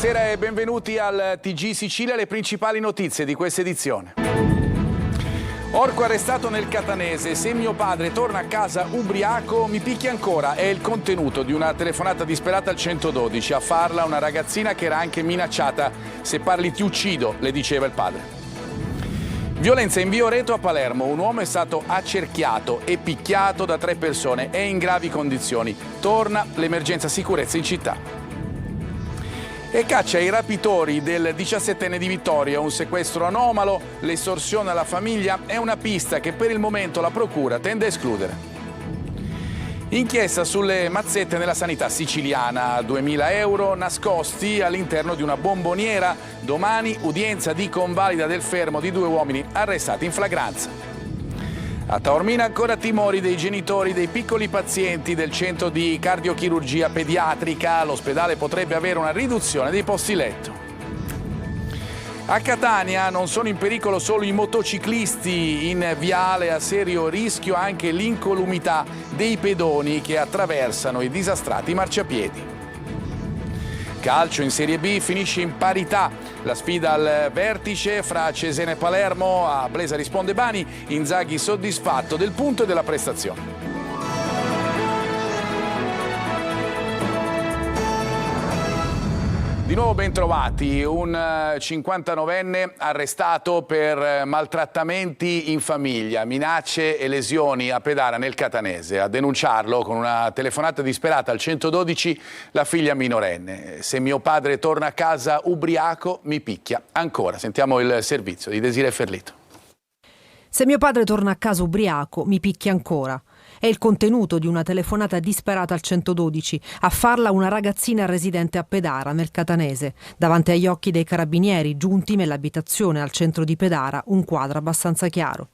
Buonasera e benvenuti al TG Sicilia, le principali notizie di questa edizione. Orco arrestato nel Catanese, se mio padre torna a casa ubriaco mi picchia ancora, è il contenuto di una telefonata disperata al 112, a farla una ragazzina che era anche minacciata, se parli ti uccido, le diceva il padre. Violenza in via Oreto a Palermo, un uomo è stato accerchiato e picchiato da 3 persone, è in gravi condizioni, torna l'emergenza sicurezza in città. E caccia i rapitori del 17enne di Vittoria, un sequestro anomalo, l'estorsione alla famiglia è una pista che per il momento la procura tende a escludere. Inchiesta sulle mazzette nella sanità siciliana, 2000 euro nascosti all'interno di una bomboniera. Domani udienza di convalida del fermo di 2 uomini arrestati in flagranza. A Taormina ancora timori dei genitori dei piccoli pazienti del centro di cardiochirurgia pediatrica. L'ospedale potrebbe avere una riduzione dei posti letto. A Catania non sono in pericolo solo i motociclisti, in viale a serio rischio anche l'incolumità dei pedoni che attraversano i disastrati marciapiedi. Calcio in Serie B finisce in parità. La sfida al vertice fra Cesena e Palermo. A Blesa risponde Bani, Inzaghi soddisfatto del punto e della prestazione. Di nuovo ben trovati, un 59enne arrestato per maltrattamenti in famiglia, minacce e lesioni a Pedara nel Catanese. A denunciarlo con una telefonata disperata al 112 la figlia minorenne. Se mio padre torna a casa ubriaco mi picchia ancora. Sentiamo il servizio di Desiree Ferlito. Se mio padre torna a casa ubriaco mi picchia ancora. È il contenuto di una telefonata disperata al 112, a farla una ragazzina residente a Pedara, nel Catanese. Davanti agli occhi dei carabinieri giunti nell'abitazione al centro di Pedara, un quadro abbastanza chiaro.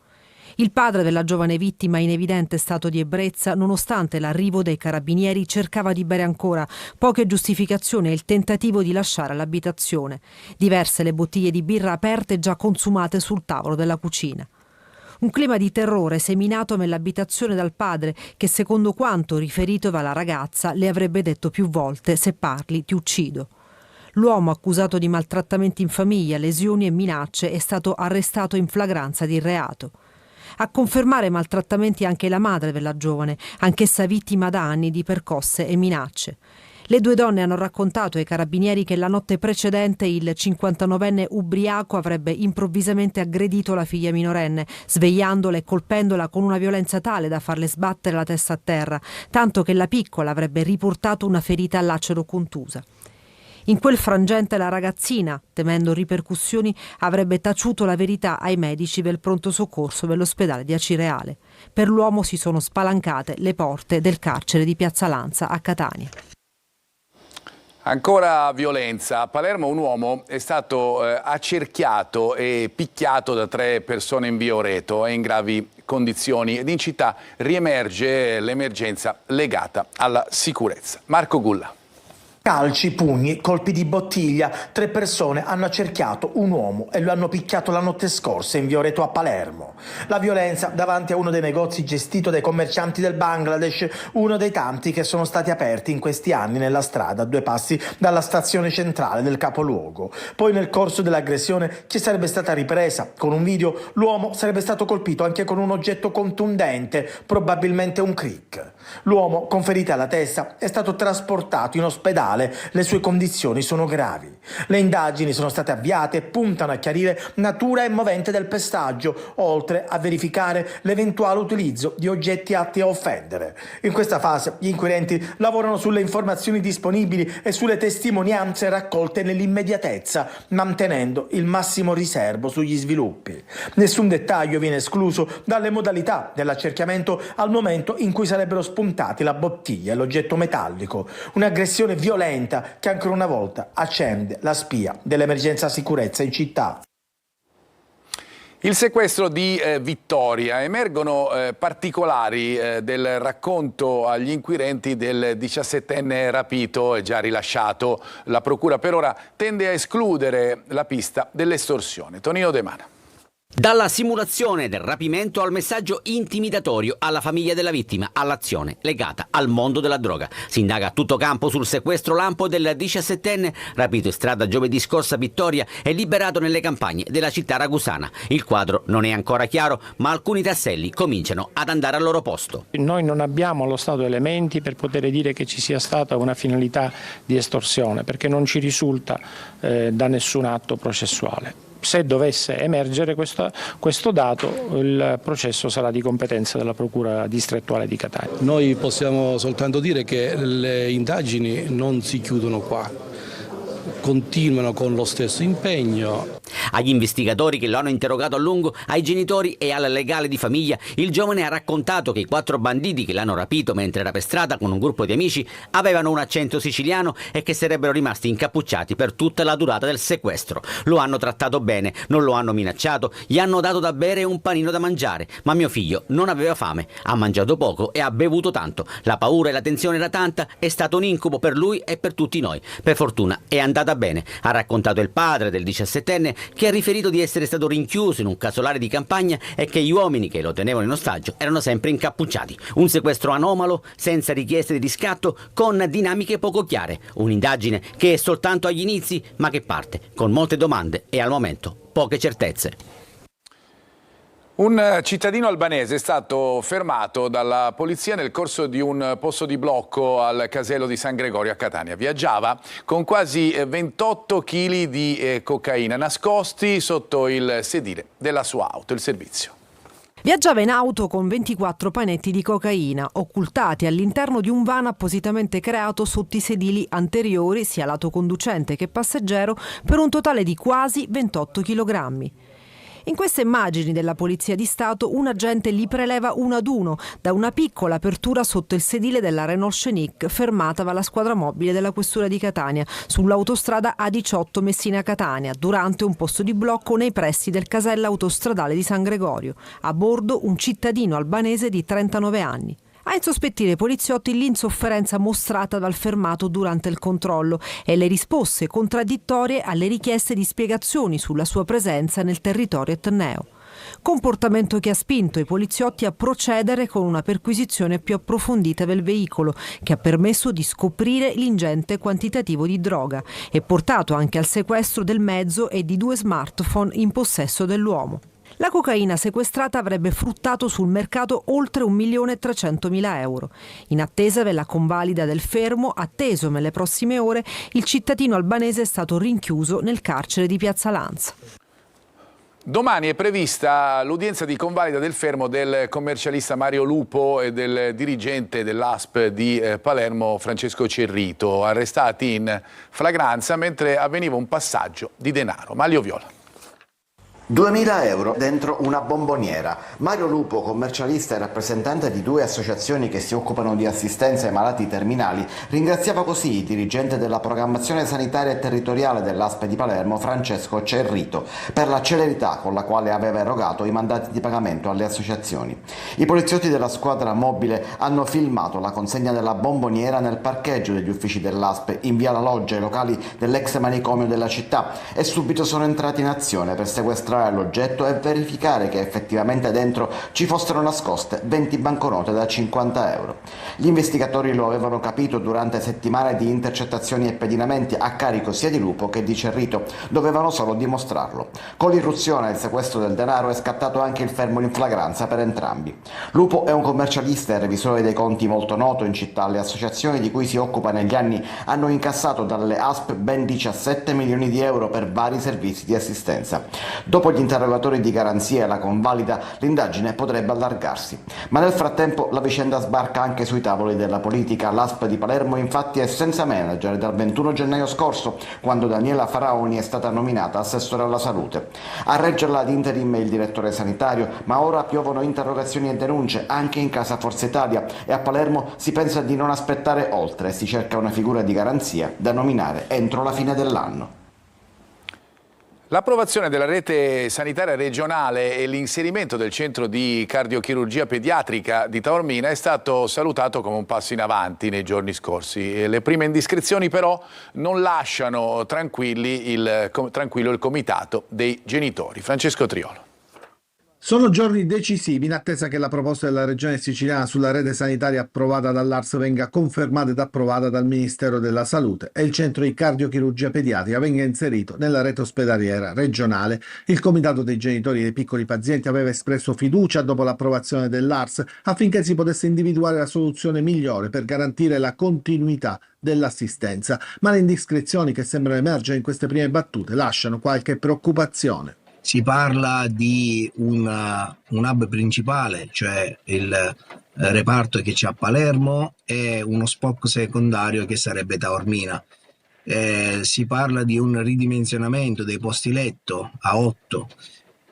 Il padre della giovane vittima in evidente stato di ebbrezza, nonostante l'arrivo dei carabinieri, cercava di bere ancora, poche giustificazioni e il tentativo di lasciare l'abitazione. Diverse le bottiglie di birra aperte già consumate sul tavolo della cucina. Un clima di terrore seminato nell'abitazione dal padre che, secondo quanto riferito dalla ragazza, le avrebbe detto più volte: se parli ti uccido. L'uomo, accusato di maltrattamenti in famiglia, lesioni e minacce, è stato arrestato in flagranza di reato. A confermare maltrattamenti anche la madre della giovane, anch'essa vittima da anni di percosse e minacce. Le 2 donne hanno raccontato ai carabinieri che la notte precedente il 59enne ubriaco avrebbe improvvisamente aggredito la figlia minorenne, svegliandola e colpendola con una violenza tale da farle sbattere la testa a terra, tanto che la piccola avrebbe riportato una ferita all'acero contusa. In quel frangente la ragazzina, temendo ripercussioni, avrebbe taciuto la verità ai medici del pronto soccorso dell'ospedale di Acireale. Per l'uomo si sono spalancate le porte del carcere di Piazza Lanza a Catania. Ancora violenza. A Palermo un uomo è stato accerchiato e picchiato da 3 persone in via Oreto, è in gravi condizioni ed in città riemerge l'emergenza legata alla sicurezza. Marco Gulla. Calci, pugni, colpi di bottiglia. 3 persone hanno accerchiato un uomo e lo hanno picchiato la notte scorsa in via Oreto a Palermo. La violenza davanti a uno dei negozi gestito dai commercianti del Bangladesh, uno dei tanti che sono stati aperti in questi anni nella strada a 2 passi dalla stazione centrale del capoluogo. Poi nel corso dell'aggressione, che sarebbe stata ripresa con un video, l'uomo sarebbe stato colpito anche con un oggetto contundente, probabilmente un crick. L'uomo, con ferite alla testa, è stato trasportato in ospedale. Le sue condizioni sono gravi. Le indagini sono state avviate e puntano a chiarire natura e movente del pestaggio, oltre a verificare l'eventuale utilizzo di oggetti atti a offendere. In questa fase gli inquirenti lavorano sulle informazioni disponibili e sulle testimonianze raccolte nell'immediatezza, mantenendo il massimo riservo sugli sviluppi. Nessun dettaglio viene escluso dalle modalità dell'accerchiamento al momento in cui sarebbero spuntati la bottiglia e l'oggetto metallico. Un'aggressione violenta che ancora una volta accende la spia dell'emergenza sicurezza in città. Il sequestro di Vittoria. Emergono particolari del racconto agli inquirenti del 17enne rapito e già rilasciato. La procura per ora tende a escludere la pista dell'estorsione. Tonino De Mana. Dalla simulazione del rapimento al messaggio intimidatorio alla famiglia della vittima, all'azione legata al mondo della droga. Si indaga a tutto campo sul sequestro lampo del 17enne, rapito in strada giovedì scorso a Vittoria e liberato nelle campagne della città ragusana. Il quadro non è ancora chiaro, ma alcuni tasselli cominciano ad andare al loro posto. Noi non abbiamo allo stato elementi per poter dire che ci sia stata una finalità di estorsione, perché non ci risulta da nessun atto processuale. Se dovesse emergere questo dato, il processo sarà di competenza della Procura distrettuale di Catania. Noi possiamo soltanto dire che le indagini non si chiudono qua, continuano con lo stesso impegno. Agli investigatori che lo hanno interrogato a lungo, ai genitori e al legale di famiglia, il giovane ha raccontato che i 4 banditi che l'hanno rapito mentre era per strada con un gruppo di amici avevano un accento siciliano e che sarebbero rimasti incappucciati per tutta la durata del sequestro. Lo hanno trattato bene, non lo hanno minacciato, gli hanno dato da bere e un panino da mangiare, ma mio figlio non aveva fame, ha mangiato poco e ha bevuto tanto. La paura e la tensione era tanta, è stato un incubo per lui e per tutti noi. Per fortuna è andata bene, ha raccontato il padre del 17enne, che ha riferito di essere stato rinchiuso in un casolare di campagna e che gli uomini che lo tenevano in ostaggio erano sempre incappucciati. Un sequestro anomalo, senza richieste di riscatto, con dinamiche poco chiare. Un'indagine che è soltanto agli inizi, ma che parte con molte domande e al momento poche certezze. Un cittadino albanese è stato fermato dalla polizia nel corso di un posto di blocco al casello di San Gregorio a Catania. Viaggiava con quasi 28 kg di cocaina nascosti sotto il sedile della sua auto. Il servizio. Viaggiava in auto con 24 panetti di cocaina, occultati all'interno di un van appositamente creato sotto i sedili anteriori, sia lato conducente che passeggero, per un totale di quasi 28 kg. In queste immagini della Polizia di Stato un agente li preleva uno ad uno da una piccola apertura sotto il sedile della Renault Scenic fermata dalla squadra mobile della Questura di Catania sull'autostrada A18 Messina-Catania durante un posto di blocco nei pressi del casello autostradale di San Gregorio. A bordo un cittadino albanese di 39 anni. A insospettire i poliziotti l'insofferenza mostrata dal fermato durante il controllo e le risposte contraddittorie alle richieste di spiegazioni sulla sua presenza nel territorio etneo. Comportamento che ha spinto i poliziotti a procedere con una perquisizione più approfondita del veicolo, che ha permesso di scoprire l'ingente quantitativo di droga e portato anche al sequestro del mezzo e di 2 smartphone in possesso dell'uomo. La cocaina sequestrata avrebbe fruttato sul mercato oltre 1.300.000 euro. In attesa della convalida del fermo, atteso nelle prossime ore, il cittadino albanese è stato rinchiuso nel carcere di Piazza Lanza. Domani è prevista l'udienza di convalida del fermo del commercialista Mario Lupo e del dirigente dell'ASP di Palermo Francesco Cerrito, arrestati in flagranza mentre avveniva un passaggio di denaro. Maglio Viola. 2.000 euro dentro una bomboniera. Mario Lupo, commercialista e rappresentante di 2 associazioni che si occupano di assistenza ai malati terminali, ringraziava così il dirigente della programmazione sanitaria e territoriale dell'ASP di Palermo, Francesco Cerrito, per la celerità con la quale aveva erogato i mandati di pagamento alle associazioni. I poliziotti della squadra mobile hanno filmato la consegna della bomboniera nel parcheggio degli uffici dell'ASP in via La Loggia, ai locali dell'ex manicomio della città, e subito sono entrati in azione per sequestrare l'oggetto e verificare che effettivamente dentro ci fossero nascoste 20 banconote da 50 euro. Gli investigatori lo avevano capito durante settimane di intercettazioni e pedinamenti a carico sia di Lupo che di Cerrito, dovevano solo dimostrarlo. Con l'irruzione e il sequestro del denaro è scattato anche il fermo in flagranza per entrambi. Lupo è un commercialista e revisore dei conti molto noto in città. Le associazioni di cui si occupa negli anni hanno incassato dalle ASP ben 17 milioni di euro per vari servizi di assistenza. Dopo gli interrogatori di garanzia e la convalida, l'indagine potrebbe allargarsi. Ma nel frattempo la vicenda sbarca anche sui tavoli della politica. L'ASP di Palermo infatti è senza manager dal 21 gennaio scorso, quando Daniela Faraoni è stata nominata assessore alla salute. A reggerla ad interim il direttore sanitario, ma ora piovono interrogazioni e denunce anche in casa Forza Italia, e a Palermo si pensa di non aspettare oltre e si cerca una figura di garanzia da nominare entro la fine dell'anno. L'approvazione della rete sanitaria regionale e l'inserimento del centro di cardiochirurgia pediatrica di Taormina è stato salutato come un passo in avanti nei giorni scorsi. Le prime indiscrezioni però non lasciano tranquillo il comitato dei genitori. Francesco Triolo. Sono giorni decisivi in attesa che la proposta della Regione Siciliana sulla rete sanitaria approvata dall'ARS venga confermata ed approvata dal Ministero della Salute e il centro di cardiochirurgia pediatrica venga inserito nella rete ospedaliera regionale. Il Comitato dei genitori dei piccoli pazienti aveva espresso fiducia dopo l'approvazione dell'ARS affinché si potesse individuare la soluzione migliore per garantire la continuità dell'assistenza, ma le indiscrezioni che sembrano emergere in queste prime battute lasciano qualche preoccupazione. Si parla di un hub principale, cioè il reparto che c'è a Palermo, e uno SPOC secondario che sarebbe Taormina. Si parla di un ridimensionamento dei posti letto a 8.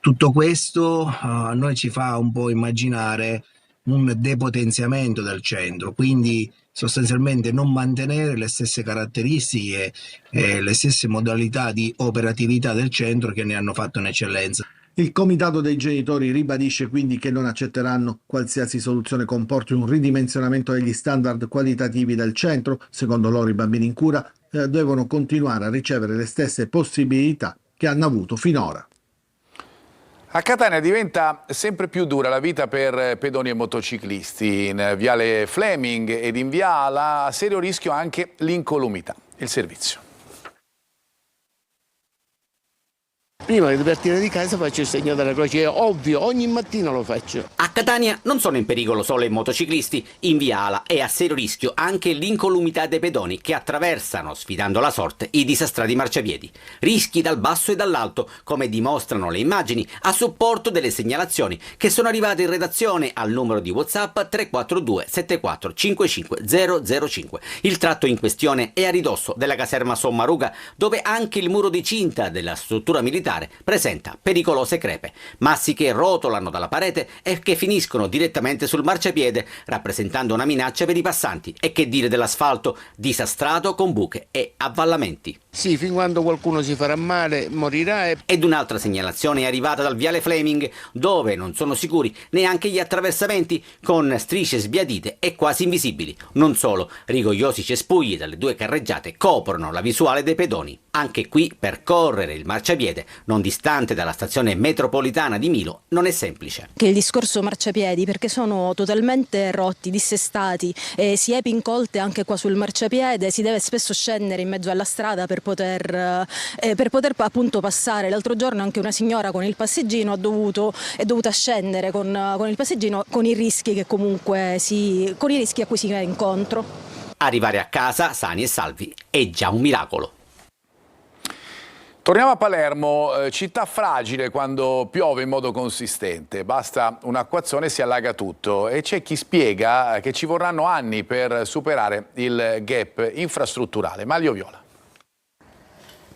Tutto questo a noi ci fa un po' immaginare un depotenziamento del centro, quindi sostanzialmente non mantenere le stesse caratteristiche e le stesse modalità di operatività del centro che ne hanno fatto un'eccellenza. Il Comitato dei genitori ribadisce quindi che non accetteranno qualsiasi soluzione comporti un ridimensionamento degli standard qualitativi del centro. Secondo loro i bambini in cura devono continuare a ricevere le stesse possibilità che hanno avuto finora. A Catania diventa sempre più dura la vita per pedoni e motociclisti. In viale Fleming ed in viala a serio rischio anche l'incolumità. Il servizio. Prima di partire di casa faccio il segno della croce, è ovvio, ogni mattina lo faccio. A Catania non sono in pericolo solo i motociclisti, in viala è a serio rischio anche l'incolumità dei pedoni che attraversano, sfidando la sorte, i disastrati marciapiedi. Rischi dal basso e dall'alto, come dimostrano le immagini, a supporto delle segnalazioni che sono arrivate in redazione al numero di WhatsApp 342 74 55 005. Il tratto in questione è a ridosso della caserma Sommaruga, dove anche il muro di cinta della struttura militare presenta pericolose crepe, massi che rotolano dalla parete e che finiscono direttamente sul marciapiede, rappresentando una minaccia per i passanti. E che dire dell'asfalto disastrato con buche e avvallamenti. Sì, fin quando qualcuno si farà male morirà. Ed un'altra segnalazione è arrivata dal viale Fleming, dove non sono sicuri neanche gli attraversamenti, con strisce sbiadite e quasi invisibili. Non solo, rigogliosi cespugli dalle due carreggiate coprono la visuale dei pedoni. Anche qui percorrere il marciapiede, non distante dalla stazione metropolitana di Milo, non è semplice. Che il discorso marciapiedi, perché sono totalmente rotti, dissestati, si è pincolte anche qua sul marciapiede, si deve spesso scendere in mezzo alla strada per poter appunto passare. L'altro giorno anche una signora con il passeggino è dovuta scendere con il passeggino, con i rischi che comunque con i rischi a cui si va incontro. Arrivare a casa sani e salvi è già un miracolo. Torniamo a Palermo, città fragile quando piove in modo consistente. Basta un'acquazzone e si allaga tutto. E c'è chi spiega che ci vorranno anni per superare il gap infrastrutturale. Maglio Viola.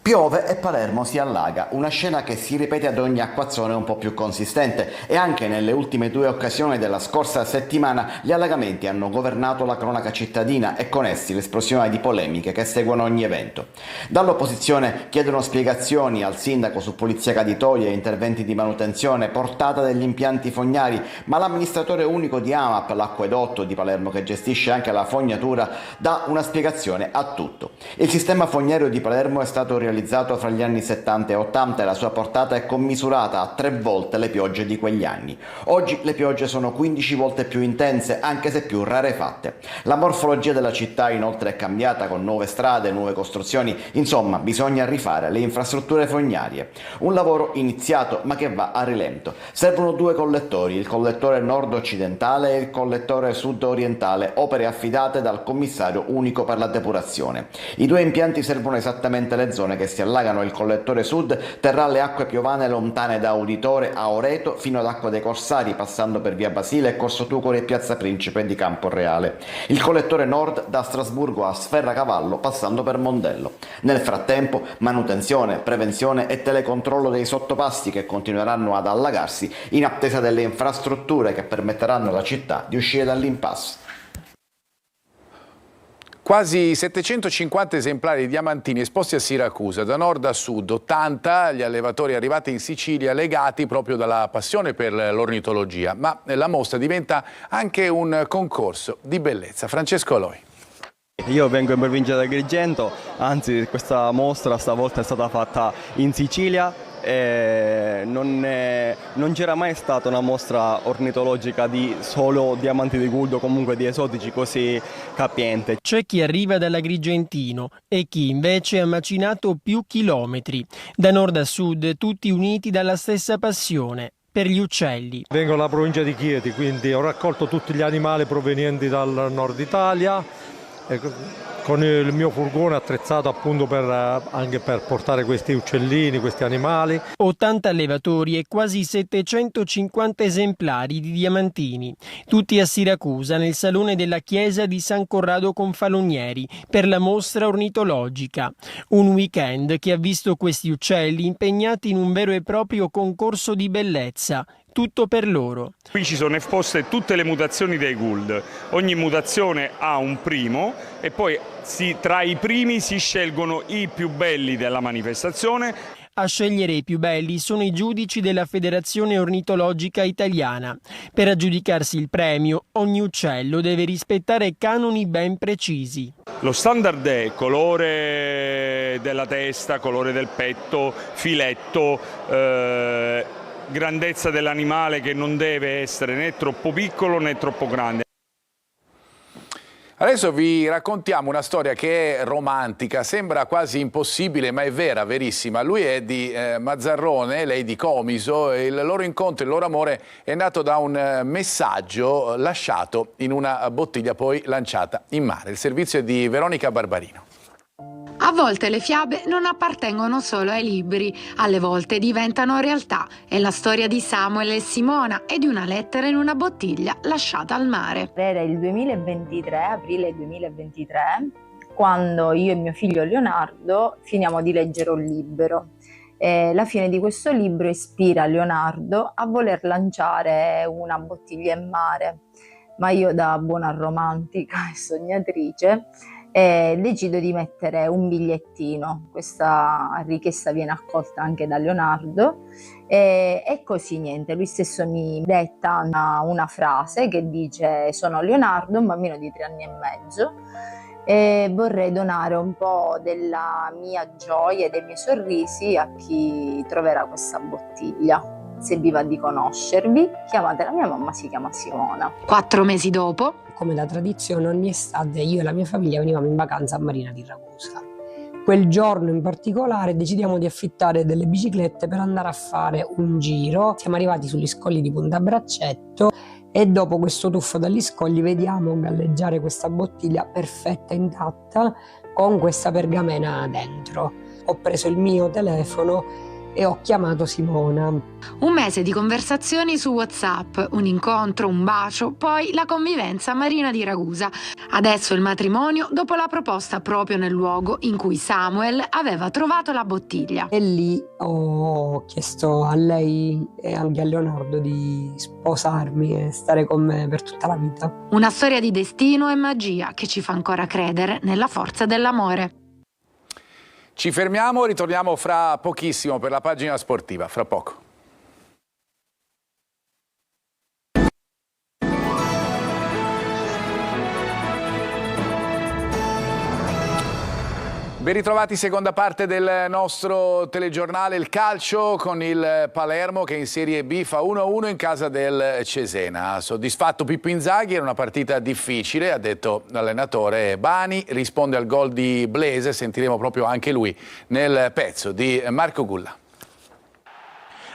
Piove e Palermo si allaga, una scena che si ripete ad ogni acquazzone un po' più consistente, e anche nelle ultime due occasioni della scorsa settimana gli allagamenti hanno governato la cronaca cittadina e con essi l'esplosione di polemiche che seguono ogni evento. Dall'opposizione chiedono spiegazioni al sindaco su pulizia caditoie e interventi di manutenzione, portata degli impianti fognari, ma l'amministratore unico di AMAP, l'acquedotto di Palermo che gestisce anche la fognatura, dà una spiegazione a tutto. Il sistema fognario di Palermo è stato realizzato fra gli anni 70 e 80 e la sua portata è commisurata a 3 volte le piogge di quegli anni. Oggi le piogge sono 15 volte più intense, anche se più rarefatte. La morfologia della città inoltre è cambiata con nuove strade, nuove costruzioni, insomma bisogna rifare le infrastrutture fognarie. Un lavoro iniziato ma che va a rilento. Servono 2 collettori, il collettore nord-occidentale e il collettore sud-orientale, opere affidate dal commissario unico per la depurazione. I 2 impianti servono esattamente le zone che si allagano. Il collettore sud terrà le acque piovane lontane da Uditore a Oreto fino ad Acqua dei Corsari, passando per via Basile, Corso Tucoli e piazza Principe di Camporeale. Il collettore nord da Strasburgo a Sferracavallo, passando per Mondello. Nel frattempo manutenzione, prevenzione e telecontrollo dei sottopassi che continueranno ad allagarsi in attesa delle infrastrutture che permetteranno alla città di uscire dall'impasse. Quasi 750 esemplari di diamantini esposti a Siracusa, da nord a sud, 80 gli allevatori arrivati in Sicilia legati proprio dalla passione per l'ornitologia. Ma la mostra diventa anche un concorso di bellezza. Francesco Aloi. Io vengo in provincia di Agrigento, anzi questa mostra stavolta è stata fatta in Sicilia non c'era mai stata una mostra ornitologica di solo diamanti di Gould o comunque di esotici così capiente. C'è chi arriva dall'Agrigentino e chi invece ha macinato più chilometri, da nord a sud, tutti uniti dalla stessa passione per gli uccelli. Vengo dalla provincia di Chieti, quindi ho raccolto tutti gli animali provenienti dal nord Italia, con il mio furgone attrezzato appunto anche per portare questi uccellini, questi animali. 80 allevatori e quasi 750 esemplari di diamantini, tutti a Siracusa nel salone della chiesa di San Corrado Confalonieri per la mostra ornitologica. Un weekend che ha visto questi uccelli impegnati in un vero e proprio concorso di bellezza. Tutto per loro. Qui ci sono esposte tutte le mutazioni dei Gould. Ogni mutazione ha un primo e poi tra i primi si scelgono i più belli della manifestazione. A scegliere i più belli sono i giudici della Federazione Ornitologica Italiana. Per aggiudicarsi il premio, ogni uccello deve rispettare canoni ben precisi. Lo standard è colore della testa, colore del petto, filetto, grandezza dell'animale che non deve essere né troppo piccolo né troppo grande. Adesso vi raccontiamo una storia che è romantica, sembra quasi impossibile ma è vera, verissima. Lui è di Mazzarrone, lei di Comiso, e il loro incontro, il loro amore è nato da un messaggio lasciato in una bottiglia poi lanciata in mare. Il servizio è di Veronica Barbarino. A volte le fiabe non appartengono solo ai libri, alle volte diventano realtà. È la storia di Samuel e Simona e di una lettera in una bottiglia lasciata al mare. Era il 2023, aprile 2023, quando io e mio figlio Leonardo finiamo di leggere un libro. La fine di questo libro ispira Leonardo a voler lanciare una bottiglia in mare, ma io da buona romantica e sognatrice decido di mettere un bigliettino. Questa richiesta viene accolta anche da Leonardo e così niente, lui stesso mi detta una frase che dice: sono Leonardo, un bambino di 3 anni e mezzo e vorrei donare un po' della mia gioia e dei miei sorrisi a chi troverà questa bottiglia. Se vi va di conoscervi, chiamate la mia mamma, si chiama Simona. 4 mesi dopo, come da tradizione, ogni estate io e la mia famiglia venivamo in vacanza a Marina di Ragusa. Quel giorno in particolare decidiamo di affittare delle biciclette per andare a fare un giro. Siamo arrivati sugli scogli di Punta Braccetto e dopo questo tuffo dagli scogli vediamo galleggiare questa bottiglia perfetta, intatta, con questa pergamena dentro. Ho preso il mio telefono e ho chiamato Simona. 1 mese di conversazioni su WhatsApp, un incontro, un bacio, poi la convivenza a Marina di Ragusa. Adesso il matrimonio dopo la proposta proprio nel luogo in cui Samuel aveva trovato la bottiglia. E lì ho chiesto a lei e anche a Leonardo di sposarmi e stare con me per tutta la vita. Una storia di destino e magia che ci fa ancora credere nella forza dell'amore. Ci fermiamo, ritorniamo fra pochissimo per la pagina sportiva, fra poco. Ben ritrovati, seconda parte del nostro telegiornale, il calcio con il Palermo che in Serie B fa 1-1 in casa del Cesena. Soddisfatto Pippo Inzaghi, era una partita difficile, ha detto l'allenatore Bani, risponde al gol di Blese, sentiremo proprio anche lui nel pezzo di Marco Gulla.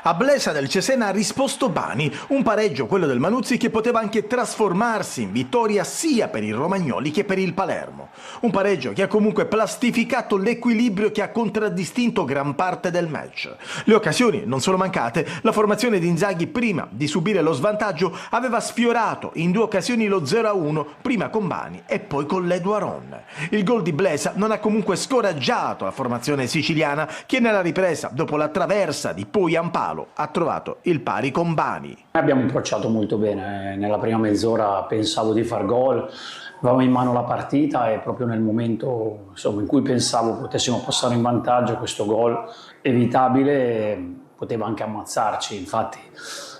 A Blesa del Cesena ha risposto Bani, un pareggio, quello del Manuzzi, che poteva anche trasformarsi in vittoria sia per i romagnoli che per il Palermo. Un pareggio che ha comunque plastificato l'equilibrio che ha contraddistinto gran parte del match. Le occasioni non sono mancate, la formazione di Inzaghi prima di subire lo svantaggio aveva sfiorato in 2 occasioni lo 0-1, prima con Bani e poi con l'Eduaron. Il gol di Blesa non ha comunque scoraggiato la formazione siciliana che nella ripresa, dopo la traversa di Poi Ampalo, ha trovato il pari con Bani. Abbiamo approcciato molto bene, nella prima mezz'ora pensavo di far gol, avevamo in mano la partita e proprio nel momento in cui pensavo potessimo passare in vantaggio questo gol evitabile poteva anche ammazzarci, infatti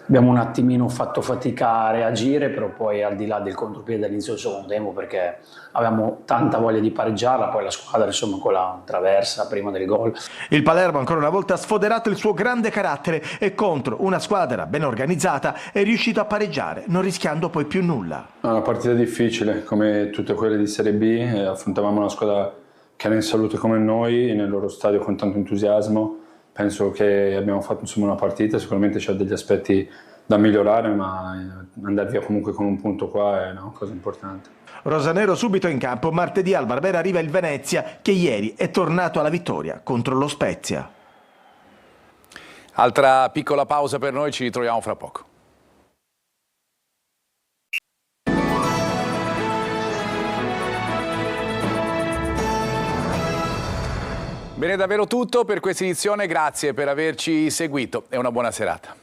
abbiamo un attimino fatto fatica a reagire, però poi al di là del contropiede all'inizio del secondo tempo, perché avevamo tanta voglia di pareggiarla, poi la squadra insomma con la traversa prima del gol. Il Palermo ancora una volta ha sfoderato il suo grande carattere e contro una squadra ben organizzata è riuscito a pareggiare, non rischiando poi più nulla. Una partita difficile, come tutte quelle di Serie B, affrontavamo una squadra che era in salute come noi, nel loro stadio con tanto entusiasmo. Penso che abbiamo fatto insomma una partita, sicuramente c'è degli aspetti da migliorare, ma andare via comunque con un punto qua è una cosa importante. Rosanero subito in campo, martedì al Barbera arriva il Venezia che ieri è tornato alla vittoria contro lo Spezia. Altra piccola pausa per noi, ci ritroviamo fra poco. Bene, davvero tutto per questa edizione, grazie per averci seguito e una buona serata.